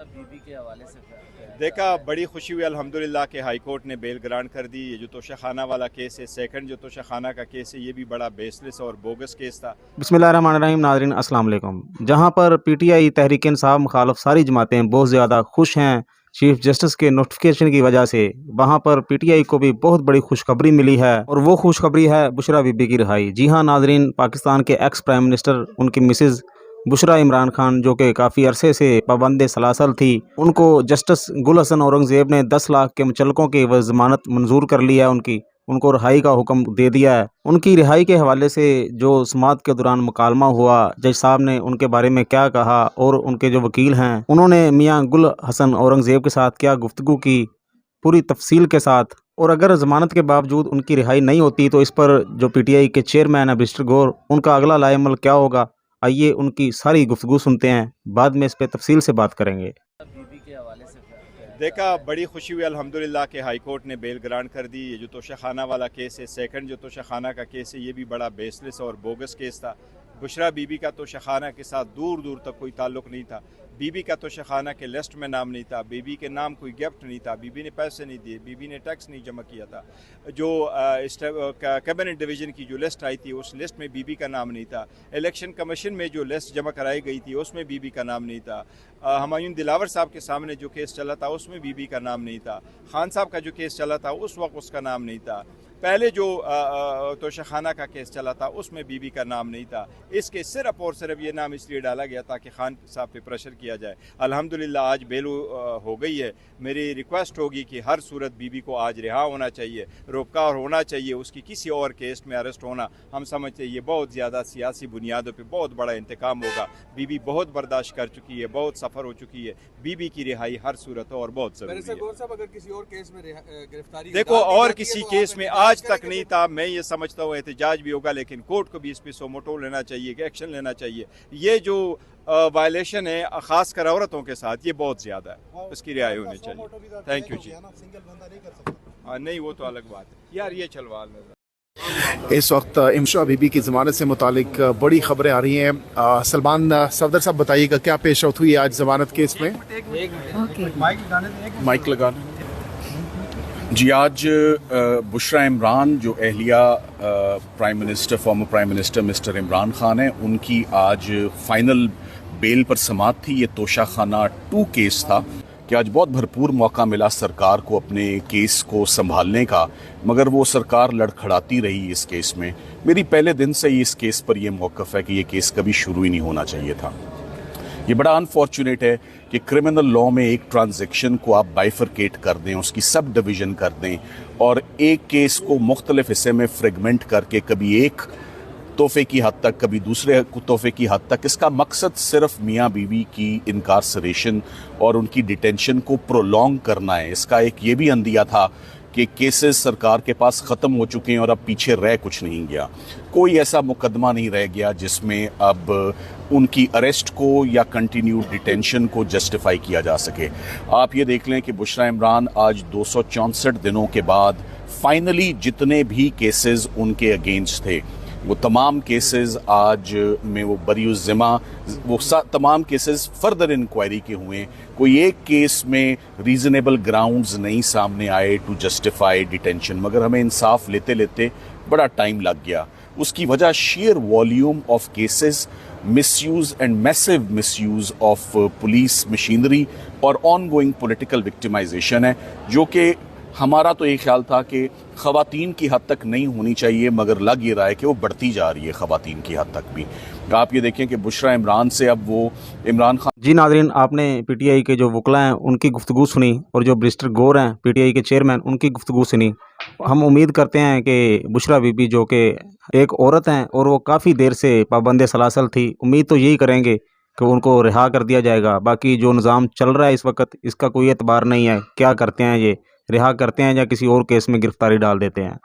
बीबी के हवाले से देखा, बड़ी खुशी हुई अल्हम्दुलिल्लाह कि हाई कोर्ट ने बेल ग्रांट कर दी। ये जो तोशाखाना वाला केस है, सेकंड जो तोशाखाना का केस है, ये भी बड़ा बेसलेस और बोगस केस था। बिस्मिल्लाहिर्रहमानिर्रहीम। नाज़रीन अस्सलाम वालेकुम। जहाँ पर पीटीआई तहरीक इंसाफ मुखालफ सारी जमातें बहुत ज़्यादा खुश हैं चीफ जस्टिस के नोटिफिकेशन की वजह से, वहाँ पर पीटीआई को भी बहुत बड़ी खुशखबरी मिली है और वो खुशखबरी है बुशरा बीबी की रिहाई। जी हाँ नाज़रीन, पाकिस्तान के एक्स प्राइम मिनिस्टर उनकी मिसेज़ बुशरा इमरान खान जो कि काफ़ी अरसे से पाबंद सलासल थी, उनको जस्टिस गुल हसन औरंगज़ेब ने 10 लाख के मुचलकों की ज़मानत मंजूर कर लिया है। उनको रिहाई का हुक्म दे दिया है। उनकी रिहाई के हवाले से जो समाअत के दौरान मुकालमा हुआ, जज साहब ने उनके बारे में क्या कहा और उनके जो वकील हैं उन्होंने मियां गुल हसन औरंगज़ेब के साथ क्या गुफ्तगू की पूरी तफसील के साथ, और अगर ज़मानत के बावजूद उनकी रिहाई नहीं होती तो इस पर जो पीटीआई के चेयरमैन है बैरिस्टर गौर, उनका अगला लाएमल क्या होगा। आइए उनकी सारी गुफ्तगू सुनते हैं, बाद में इस पर तफसील से बात करेंगे। बीबी के हवाले से देखा, बड़ी खुशी हुई अल्हम्दुलिल्लाह कि हाई कोर्ट ने बेल ग्रांट कर दी। ये जो तोशाखाना वाला केस है, सेकंड जो तोशाखाना का केस है, ये भी बड़ा बेसलेस और बोगस केस था। बुशरा बीबी का तोशाखाना के साथ दूर दूर तक कोई ताल्लुक नहीं था। बीबी का तोशाखाना के लिस्ट में नाम नहीं था, बीबी के नाम कोई गिफ्ट नहीं था, बीबी ने पैसे नहीं दिए, बीबी ने टैक्स नहीं जमा किया था। जो कैबिनेट डिवीज़न की जो लिस्ट आई थी उस लिस्ट में बीबी का नाम नहीं था। इलेक्शन कमीशन में जो लिस्ट जमा कराई गई थी उसमें बीबी का नाम नहीं था। हुमायूं दिलावर साहब के सामने जो केस चला था उसमें बीबी का नाम नहीं था। खान साहब का जो केस चला था उस वक्त उसका नाम नहीं था। पहले जो तोशाखाना का केस चला था उसमें बीबी का नाम नहीं था। इसके सिर्फ और सिर्फ ये नाम इसलिए डाला गया ताकि खान साहब पे प्रेशर किया जाए। अल्हम्दुलिल्लाह आज बेल हो गई है। मेरी रिक्वेस्ट होगी कि हर सूरत बीबी को आज रिहा होना चाहिए, रोबकार होना चाहिए। उसकी किसी और केस में अरेस्ट होना हम समझते हैं ये बहुत ज़्यादा सियासी बुनियादों पर बहुत बड़ा इंतकाम होगा। बीबी बहुत बर्दाश्त कर चुकी है, बहुत सफ़र हो चुकी है। बीबी की रिहाई हर सूरत और बहुत ज़रूरी है। अगर किसी और केस में गिरफ्तारी देखो, और किसी केस में आज तक नहीं था। मैं ये समझता हूँ एहतजाज भी होगा, लेकिन कोर्ट को भी इस पे सोमोटो लेना चाहिए कि एक्शन लेना चाहिए। ये जो वायलेशन है खास कर औरतों के साथ, ये बहुत ज़्यादा है, उसकी रिहाई होनी चाहिए। थैंक यू जी। नहीं, वो तो अलग बात है यार, ये चलवाल में इस वक्त बुशरा बीबी की ज़मानत से मुतालिक बड़ी खबरें आ रही हैं। सलमान सफदर साहब बताइएगा क्या पेश आउट हुई आज ज़मानत केस में। माइक लगाना जी। आज बुशरा इमरान जो अहलिया prime minister former prime minister mister Imran Khan है, उनकी आज फाइनल बेल पर समाअत थी। ये तोशाखाना 2 केस था कि आज बहुत भरपूर मौका मिला सरकार को अपने केस को संभालने का, मगर वो सरकार लड़खड़ाती रही इस केस में। मेरी पहले दिन से ही इस केस पर यह मौक़िफ़ है कि ये केस कभी शुरू ही नहीं होना चाहिए था। ये बड़ा अनफॉर्चुनेट है कि क्रिमिनल लॉ में एक ट्रांजैक्शन को आप बाइफरकेट कर दें, उसकी सब डिवीज़न कर दें और एक केस को मुख्तलिफ हिस्से में फ्रेगमेंट करके कभी एक तोहफे की हद तक कभी दूसरे तोहफे की हद तक। इसका मकसद सिर्फ मियाँ बीवी की इनकार्सरेशन और उनकी डिटेंशन को प्रोलॉन्ग करना है। इसका एक ये भी अंदिया था कि केसेस सरकार के पास ख़त्म हो चुके हैं और अब पीछे रह कुछ नहीं गया। कोई ऐसा मुकदमा नहीं रह गया जिसमें अब उनकी अरेस्ट को या कंटिन्यू डिटेंशन को जस्टिफाई किया जा सके। आप ये देख लें कि बुशरा इमरान आज 264 दिनों के बाद फाइनली जितने भी केसेस उनके अगेंस्ट थे वो तमाम केसेस आज में वो बरीउज़ ज़िम्मा, वो तमाम केसेस फर्दर इंक्वायरी के हुए। कोई एक केस में रीज़नेबल ग्राउंड्स नहीं सामने आए टू जस्टिफाई डिटेंशन, मगर हमें इंसाफ लेते लेते बड़ा टाइम लग गया। उसकी वजह share volume of cases, misuse and massive misuse of police machinery और ऑन गोइंग पोलिटिकल विक्टिमाइजेशन है, जो कि हमारा तो ये ख्याल था कि ख़वातीन की हद तक नहीं होनी चाहिए, मगर लग ये रहा है कि वो बढ़ती जा रही है ख़वातीन की हद तक भी। आप ये देखें कि बुशरा इमरान से अब वो इमरान खान। जी नाज़रीन, आपने पीटीआई के जो वकला हैं उनकी गुफ्तगू सुनी और जो बैरिस्टर गौर हैं पीटीआई के चेयरमैन, उनकी गुफ्तगू सुनी। हम उम्मीद करते हैं कि बुशरा बीबी जो कि एक औरत हैं और वो काफ़ी देर से पाबंद सलासल थी, उम्मीद तो यही करेंगे कि उनको रिहा कर दिया जाएगा। बाकी जो निज़ाम चल रहा है इस वक्त, इसका कोई एतबार नहीं है। क्या करते हैं ये, रिहा करते हैं या किसी और केस में गिरफ्तारी डाल देते हैं।